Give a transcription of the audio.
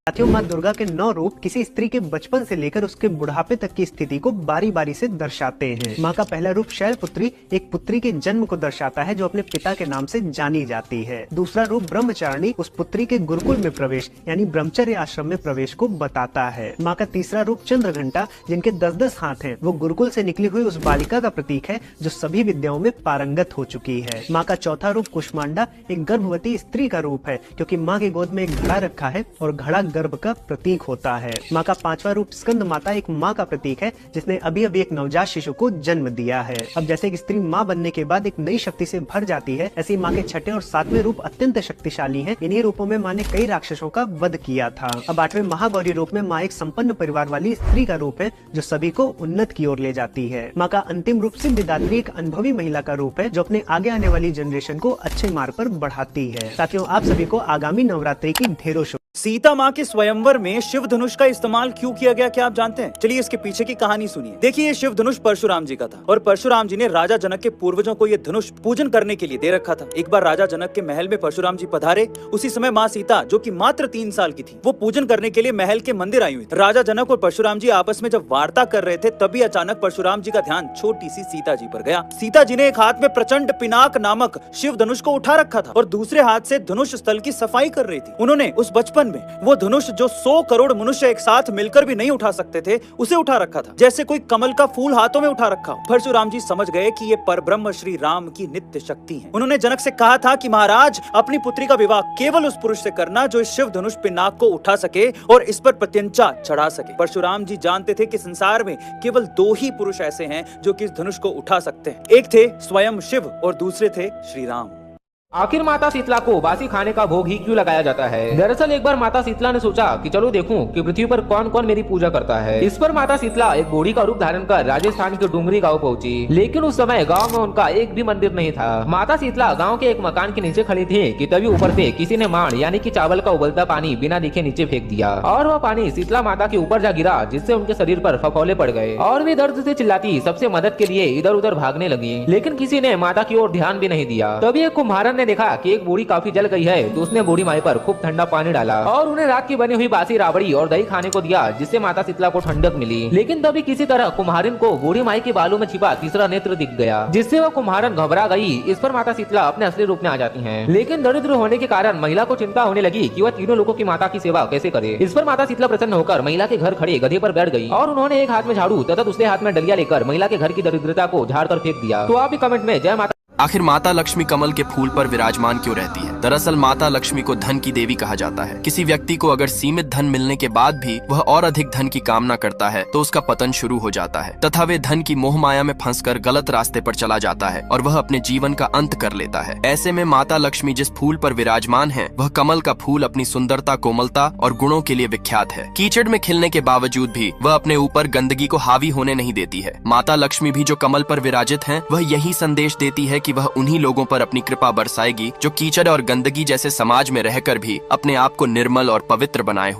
साथियों, माँ दुर्गा के 9 रूप किसी स्त्री के बचपन से लेकर उसके बुढ़ापे तक की स्थिति को बारी बारी से दर्शाते हैं। माँ का पहला रूप शैलपुत्री एक पुत्री के जन्म को दर्शाता है जो अपने पिता के नाम से जानी जाती है। दूसरा रूप ब्रह्मचारिणी उस पुत्री के गुरुकुल में प्रवेश यानी ब्रह्मचर्य आश्रम में प्रवेश को बताता है। माँ का तीसरा रूप चंद्रघंटा जिनके 10-10 हाथ हैं, वो गुरुकुल से निकली हुई उस बालिका का प्रतीक है जो सभी विद्याओं में पारंगत हो चुकी है। माँ का चौथा रूप कुष्मांडा एक गर्भवती स्त्री का रूप है क्योंकि माँ की गोद में एक घड़ा रखा है और घड़ा गर्भ का प्रतीक होता है। माँ का पांचवा रूप स्कंद माता एक माँ का प्रतीक है जिसने अभी अभी एक नवजात शिशु को जन्म दिया है। अब जैसे एक स्त्री माँ बनने के बाद एक नई शक्ति से भर जाती है, ऐसी माँ के छठे और सातवें रूप अत्यंत शक्तिशाली हैं। इन्हीं रूपों में माँ ने कई राक्षसों का वध किया था। अब आठवें महागौरी रूप में माँ एक संपन्न परिवार वाली स्त्री का रूप है जो सभी को उन्नत की ओर ले जाती है। माँ का अंतिम रूप सिद्धिदात्री एक अनुभवी महिला का रूप है जो अपने आगे आने वाली जनरेशन को अच्छे मार्ग पर बढ़ाती है। साथियों, आप सभी को आगामी नवरात्रि की ढेरों सीता माँ के स्वयंवर में शिव धनुष का इस्तेमाल क्यों किया गया, क्या आप जानते हैं? चलिए इसके पीछे की कहानी सुनिए। देखिए, ये शिव धनुष परशुराम जी का था और परशुराम जी ने राजा जनक के पूर्वजों को ये धनुष पूजन करने के लिए दे रखा था। एक बार राजा जनक के महल में परशुराम जी पधारे। उसी समय माँ सीता जो कि मात्र 3 साल की थी, वो पूजन करने के लिए महल के मंदिर आई हुई थी। राजा जनक और परशुराम जी आपस में जब वार्ता कर रहे थे तभी अचानक परशुराम जी का ध्यान छोटी सी सीता जी पर गया। सीता जी ने एक हाथ में प्रचंड पिनाक नामक शिव धनुष को उठा रखा था और दूसरे हाथ से धनुष स्थल की सफाई कर रही थी। उन्होंने उस बचपन में वो धनुष जो 100 करोड़ मनुष्य एक साथ मिलकर भी नहीं उठा सकते थे, उसे उठा रखा था जैसे कोई कमल का फूल हाथों में उठा रखा हो। परशुराम जी समझ गए कि ये परब्रह्म श्री राम की नित्य शक्ति है। उन्होंने जनक से कहा था कि महाराज, अपनी पुत्री का विवाह केवल उस पुरुष से करना जो इस शिव धनुष पिनाक को उठा सके और इस पर प्रत्यंचा चढ़ा सके। परशुराम जी जानते थे कि संसार में केवल 2 ही पुरुष ऐसे हैं जो कि इस धनुष को उठा सकते हैं। एक थे स्वयं शिव और दूसरे थे श्री राम। आखिर माता शीतला को बासी खाने का भोग ही क्यों लगाया जाता है? दरअसल एक बार माता शीतला ने सोचा कि चलो देखूं कि पृथ्वी पर कौन कौन मेरी पूजा करता है। इस पर माता शीतला एक बूढ़ी का रूप धारण कर राजस्थान के डुंगरी गांव पहुंची, लेकिन उस समय गांव में उनका एक भी मंदिर नहीं था। माता शीतला गांव के एक मकान के नीचे खड़ी थी कि तभी ऊपर से किसी ने माण यानी कि चावल का उबलता पानी बिना देखे नीचे फेंक दिया और वह पानी शीतला माता के ऊपर जा गिरा, जिससे उनके शरीर पर फफोले पड़ गए और वे दर्द से चिल्लाती सबसे मदद के लिए इधर उधर भागने लगी, लेकिन किसी ने माता की ओर ध्यान भी नहीं दिया। तभी एक कुम्हारन ने देखा कि एक काफी जल गई है तो उसने बूढ़ी माई पर खूब ठंडा पानी डाला और उन्हें रात की बनी हुई बासी राबड़ी और दही खाने को दिया, जिससे माता शीतला को ठंडक मिली। लेकिन तभी किसी तरह कुम्हारिन को बूढ़ी माई के बालों में छिपा तीसरा नेत्र दिख गया, जिससे वह कुम्हारन घबरा गई। इस पर माता शीतला अपने असली रूप में आ जाती हैं, लेकिन दरिद्र होने के कारण महिला को चिंता होने लगी कि वह तीनों लोगों की माता की सेवा कैसे करे। इस पर माता शीतला प्रसन्न होकर महिला के घर खड़े गधे पर बैठ गई और उन्होंने एक हाथ में झाड़ू तथा दूसरे हाथ में डलिया लेकर महिला के घर की दरिद्रता को झाड़ कर फेंक दिया। तो आप भी कमेंट में जय माता। आखिर माता लक्ष्मी कमल के फूल पर विराजमान क्यों रहती है? दरअसल माता लक्ष्मी को धन की देवी कहा जाता है। किसी व्यक्ति को अगर सीमित धन मिलने के बाद भी वह और अधिक धन की कामना करता है तो उसका पतन शुरू हो जाता है तथा वे धन की मोह माया में फंसकर गलत रास्ते पर चला जाता है और वह अपने जीवन का अंत कर लेता है। ऐसे में माता लक्ष्मी जिस फूल पर विराजमान है वह कमल का फूल अपनी सुंदरता, कोमलता और गुणों के लिए विख्यात है। कीचड़ में खिलने के बावजूद भी वह अपने ऊपर गंदगी को हावी होने नहीं देती है। माता लक्ष्मी भी जो कमल पर विराजित है वह यही संदेश देती है कि वह उन्हीं लोगों पर अपनी कृपा बरसाएगी जो कीचड़ और गंदगी जैसे समाज में रहकर भी अपने आप को निर्मल और पवित्र बनाए हुए